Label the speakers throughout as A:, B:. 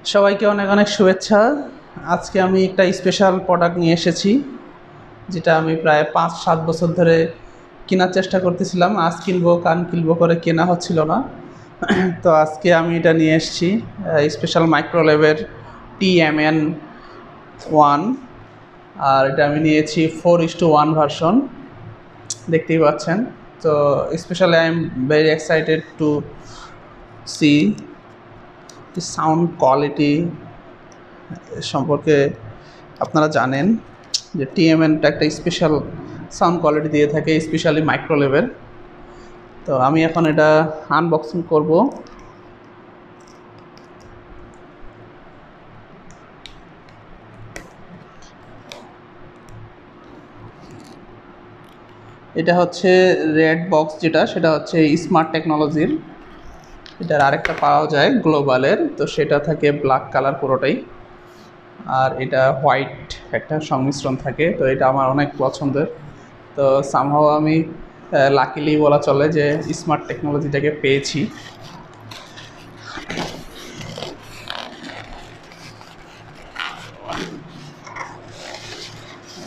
A: সবাইকে অনেক অনেক শুভেচ্ছা। আজকে আমি একটা স্পেশাল প্রোডাক্ট নিয়ে এসেছি, যেটা আমি প্রায় 5-7 বছর ধরে কেনার চেষ্টা করতেছিলাম। আজ কিনবো কাল কিনবো করে কেনা হচ্ছিল না। তো আজকে আমি এটা নিয়ে এসেছি, স্পেশাল মাইক্রোওয়েভের TMN1। আর এটা আমি নিয়েছি 4:1 ভার্সন, দেখতেই পাচ্ছেন। তো specially I am very excited to see the sound quality সম্পর্কে। আপনারা জানেন যে TMNটা একটা স্পেশাল সাউন্ড কোয়ালিটি দিয়ে থাকে, স্পেশালি মাইক্রোওয়েভের। তো আমি এখন এটা আনবক্সিং করব। এটা হচ্ছে রেড বক্স, যেটা সেটা হচ্ছে স্মার্ট টেকনোলজির। এটার আরেকটা পাওয়া যায় গ্লোবালের, তো সেটা থাকে ব্ল্যাক কালার পুরোটাই, আর এটা হোয়াইট একটা সংমিশ্রণ থাকে। তো এটা আমার অনেক পছন্দের। তো সামহাও আমি লাকিলি বলা চলে যে স্মার্ট টেকনোলজিটাকে পেয়েছি।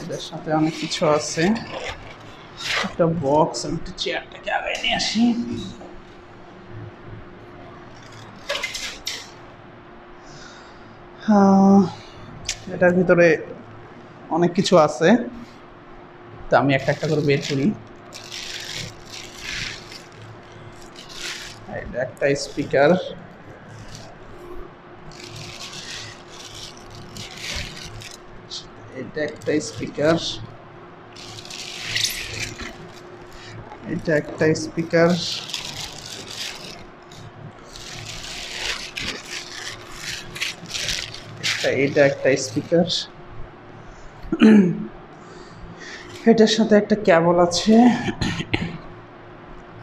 A: এদের সাথে অনেক কিছু আছে, একটা বক্স। আমি একটু চেয়ারটাকে আগে নিয়ে আসি। এটার ভিতরে অনেক কিছু আছে, তো আমি একটা একটা করে বের করি। এটা একটা স্পিকার, এটা একটা স্পিকার, এটা একটা স্পিকার, এটা একটা স্পিকার, এটার সাথে একটা কেবল আছে,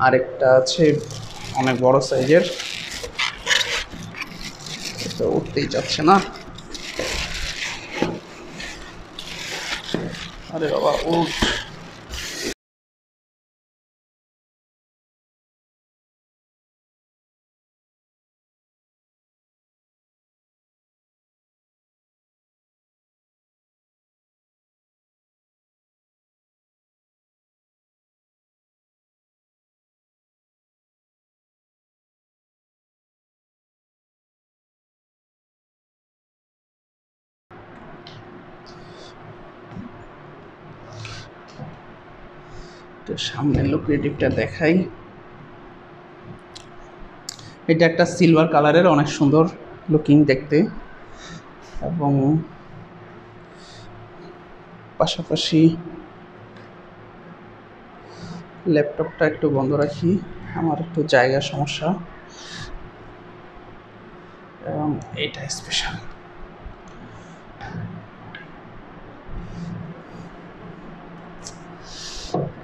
A: আরেকটা আছে অনেক বড় সাইজের, তো উঠতেই যাচ্ছে না। আরে বাবা উঠ। তো সামনের লুকিয়েটিভটা দেখাই। এটা একটা সিলভার কালারের, অনেক সুন্দর লুকিং দেখতে। এবং পাশাপাশি ল্যাপটপটা একটু বন্ধ রাখি, আমার একটু জায়গা সমস্যা। এবং এইটা স্পেশাল।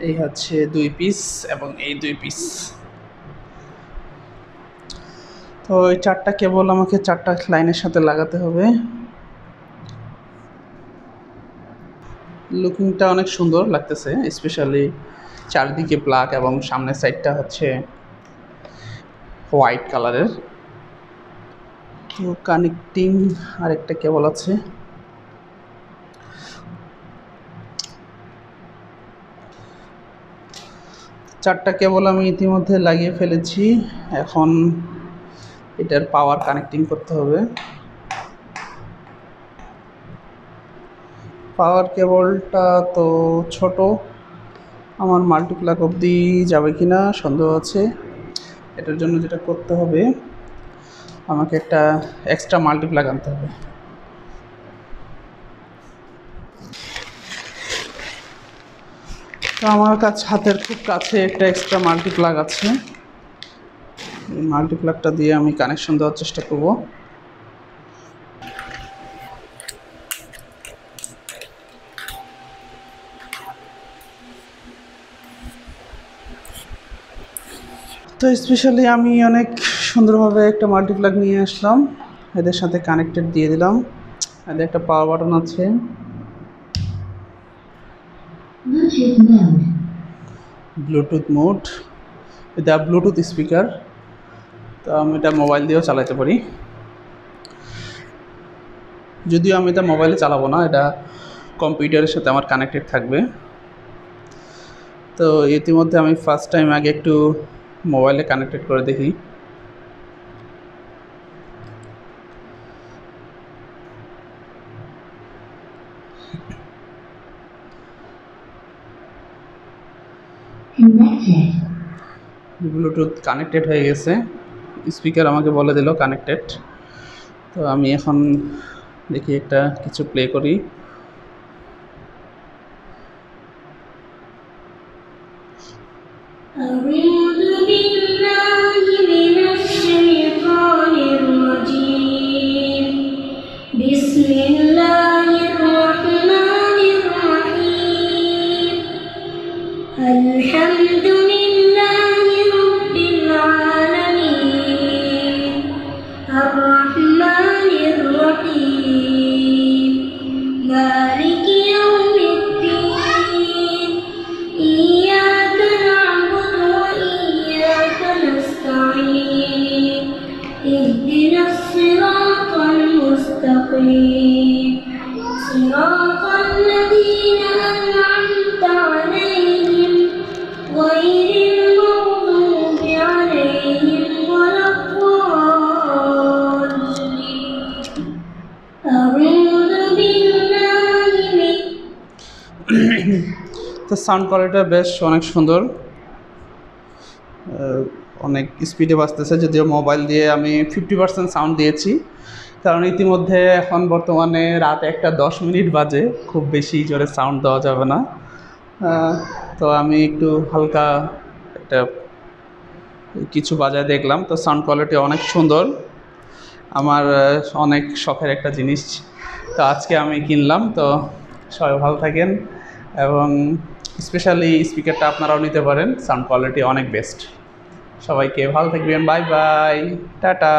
A: এই হচ্ছে 2 পিস এবং এই 2 পিস। তো এই 4টা কেবল আমাকে 4টা লাইনের সাথে লাগাতে হবে। লুকিংটা অনেক সুন্দর লাগতেছে, স্পেশালি চারদিকে ব্ল্যাক এবং সামনের সাইডটা হচ্ছে হোয়াইট কালারের। তো কানেক্টিং আরেকটা কেবল আছে। চারটা কেবল আমি ইতিমধ্যে লাগিয়ে ফেলেছি, এখন এটার পাওয়ার কানেক্টিং করতে হবে। পাওয়ার কেবলটা তো ছোট, আমার মাল্টিপ্লাগ অবধি যাবে কি না সন্দেহ আছে। এটার জন্য যেটা করতে হবে, আমাকে একটা এক্সট্রা মাল্টিপ্লাগ আনতে হবে। তো আমার হাতের খুব কাছে একটা এক্সট্রা মাল্টিপ্লাগ আছে, এই মাল্টিপ্লাগটা দিয়ে আমি কানেকশন দেওয়ার চেষ্টা করব। তো স্পেশালি আমি অনেক সুন্দরভাবে একটা মাল্টিপ্লাগ নিয়ে আসলাম, এদের সাথে কানেক্টেড দিয়ে দিলাম। এদের একটা পাওয়ার বাটন আছে, ব্লুটুথ মোড, এটা ব্লুটুথ স্পিকার। তো আমি এটা মোবাইল দিয়েও চালাতে পারি। যদিও আমি এটা মোবাইলে চালাবো না, এটা কম্পিউটারের সাথে আমার কানেক্টেড থাকবে। তো ইতিমধ্যে আমি ফার্স্ট টাইম আগে একটু মোবাইলে কানেক্টেড করে দেখি। ব্লুটুথ কানেক্টেড হয়ে গেছে, স্পিকার আমাকে বলে দিল কানেক্টেড। তো আমি এখন দেখি একটা কিছু প্লে করি।
B: مالك يوم الدين إياك نعبد وإياك نستعين اهدنا الصراط المستقيم صراط الذين أنعمت عليهم غير المغضوب عليهم ولا الضالين
A: তো সাউন্ড কোয়ালিটিটা বেশ অনেক সুন্দর, অনেক স্পিডে বাজতেছে। যদিও মোবাইল দিয়ে আমি 50% সাউন্ড দিয়েছি, কারণ ইতিমধ্যে এখন বর্তমানে রাত 1:10 বাজে, খুব বেশি জোরে সাউন্ড দেওয়া যাবে না। তো আমি একটু হালকা একটা কিছু বাজায় দেখলাম। তো সাউন্ড কোয়ালিটি অনেক সুন্দর, আমার অনেক শখের একটা জিনিস। তো আজকে আমি কিনলাম। তো সবাই ভালো থাকেন, এবং স্পেশালি স্পিকারটা আপনারাও নিতে পারেন, সাউন্ড কোয়ালিটি অনেক বেস্ট। সবাইকে ভালো থাকবেন, বাই বাই, টাটা।